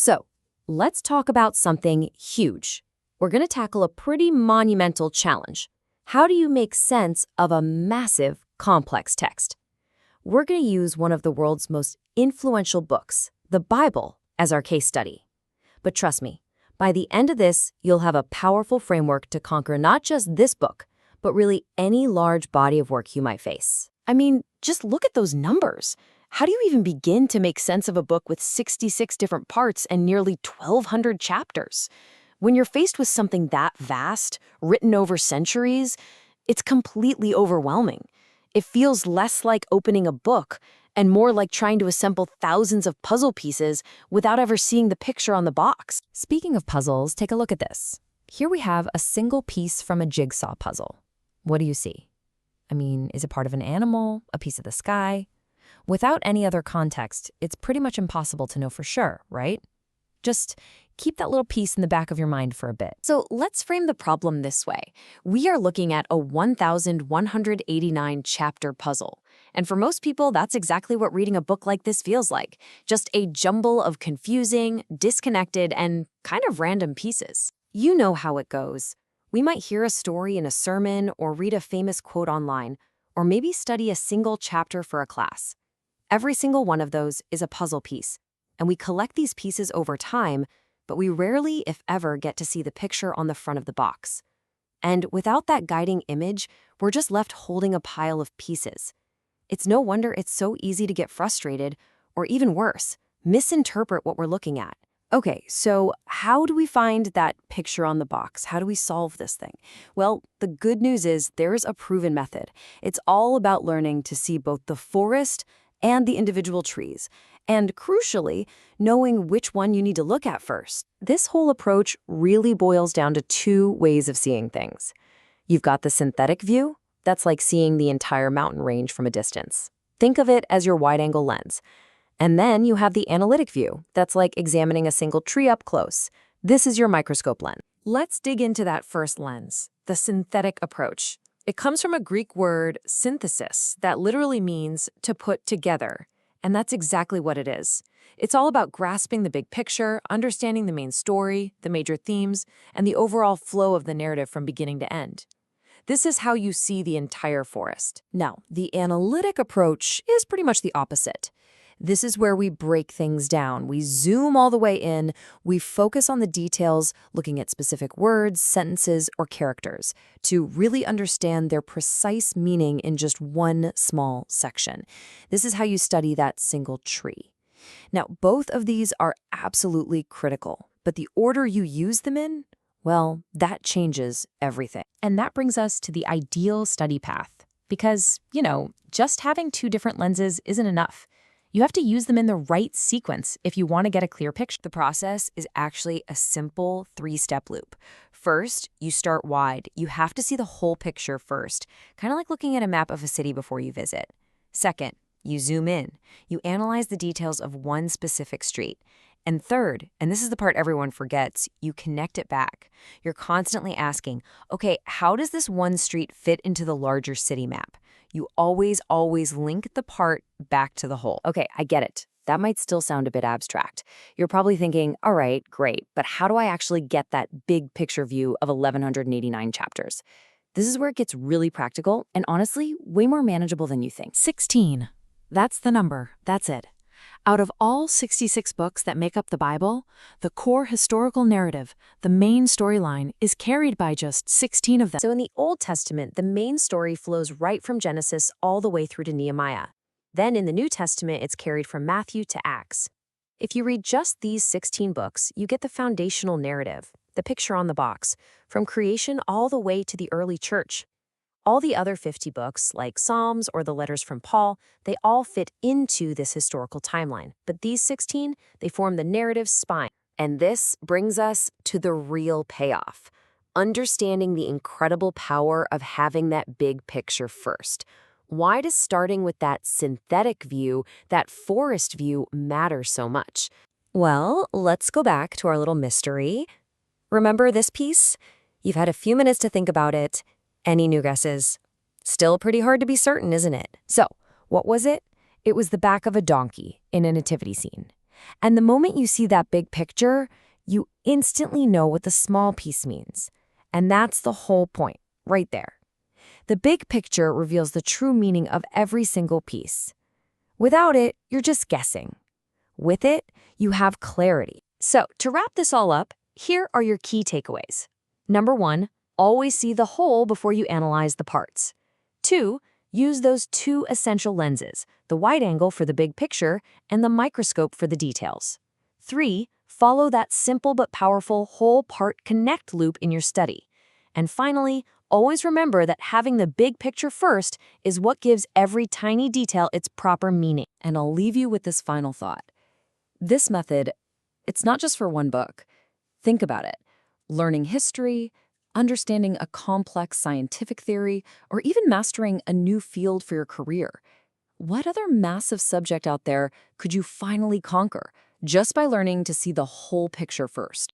So, let's talk about something huge. We're going to tackle a pretty monumental challenge. How do you make sense of a massive, complex text? We're going to use one of the world's most influential books, the Bible, as our case study. But trust me, by the end of this, you'll have a powerful framework to conquer not just this book, but really any large body of work you might face. I mean, just look at those numbers. How do you even begin to make sense of a book with 66 different parts and nearly 1,200 chapters? When you're faced with something that vast, written over centuries, it's completely overwhelming. It feels less like opening a book and more like trying to assemble thousands of puzzle pieces without ever seeing the picture on the box. Speaking of puzzles, take a look at this. Here we have a single piece from a jigsaw puzzle. What do you see? I mean, is it part of an animal, a piece of the sky? Without any other context, it's pretty much impossible to know for sure, right? Just keep that little piece in the back of your mind for a bit. So let's frame the problem this way. We are looking at a 1,189 chapter puzzle. And for most people, that's exactly what reading a book like this feels like. Just a jumble of confusing, disconnected, and kind of random pieces. You know how it goes. We might hear a story in a sermon or read a famous quote online, or maybe study a single chapter for a class. Every single one of those is a puzzle piece, and we collect these pieces over time, but we rarely, if ever, get to see the picture on the front of the box. And without that guiding image, we're just left holding a pile of pieces. It's no wonder it's so easy to get frustrated, or even worse, misinterpret what we're looking at. Okay, so how do we find that picture on the box? How do we solve this thing? Well, the good news is there's a proven method. It's all about learning to see both the forest and the individual trees, and crucially, knowing which one you need to look at first. This whole approach really boils down to two ways of seeing things. You've got the synthetic view. That's like seeing the entire mountain range from a distance. Think of it as your wide-angle lens. And then you have the analytic view. That's like examining a single tree up close. This is your microscope lens. Let's dig into that first lens, the synthetic approach. It comes from a Greek word, synthesis, that literally means to put together. And that's exactly what it is. It's all about grasping the big picture, understanding the main story, the major themes, and the overall flow of the narrative from beginning to end. This is how you see the entire forest. Now, the analytic approach is pretty much the opposite. This is where we break things down. We zoom all the way in. We focus on the details, looking at specific words, sentences, or characters to really understand their precise meaning in just one small section. This is how you study that single tree. Now, both of these are absolutely critical, but the order you use them in, well, that changes everything. And that brings us to the ideal study path. Because, just having two different lenses isn't enough. You have to use them in the right sequence if you want to get a clear picture. The process is actually a simple three-step loop. First, you start wide. You have to see the whole picture first, kind of like looking at a map of a city before you visit. Second, you zoom in. You analyze the details of one specific street. And third, and this is the part everyone forgets, you connect it back. You're constantly asking, okay, how does this one street fit into the larger city map? You always link the part back to the whole. Okay, I get it. That might still sound a bit abstract. You're probably thinking, all right, great, but how do I actually get that big picture view of 1,189 chapters? This is where it gets really practical and honestly, way more manageable than you think. 16. That's the number. That's it. Out of all 66 books that make up the Bible, the core historical narrative, the main storyline, is carried by just 16 of them. So in the Old Testament, the main story flows right from Genesis all the way through to Nehemiah. Then in the New Testament, it's carried from Matthew to Acts. If you read just these 16 books, you get the foundational narrative, the picture on the box, from creation all the way to the early church. All the other 50 books, like Psalms or the letters from Paul, they all fit into this historical timeline. But these 16, they form the narrative spine. And this brings us to the real payoff, understanding the incredible power of having that big picture first. Why does starting with that synthetic view, that forest view, matter so much? Well, let's go back to our little mystery. Remember this piece? You've had a few minutes to think about it. Any new guesses? Still pretty hard to be certain, isn't it? So, what was it? It was the back of a donkey in a nativity scene. And the moment you see that big picture, you instantly know what the small piece means. And that's the whole point, right there. The big picture reveals the true meaning of every single piece. Without it, you're just guessing. With it, you have clarity. So, to wrap this all up, here are your key takeaways. Number 1, always see the whole before you analyze the parts. 2, use those 2 essential lenses, the wide angle for the big picture and the microscope for the details. 3, follow that simple but powerful whole part connect loop in your study. And finally, always remember that having the big picture first is what gives every tiny detail its proper meaning. And I'll leave you with this final thought. This method, it's not just for one book. Think about it. Learning history, understanding a complex scientific theory, or even mastering a new field for your career. What other massive subject out there could you finally conquer just by learning to see the whole picture first?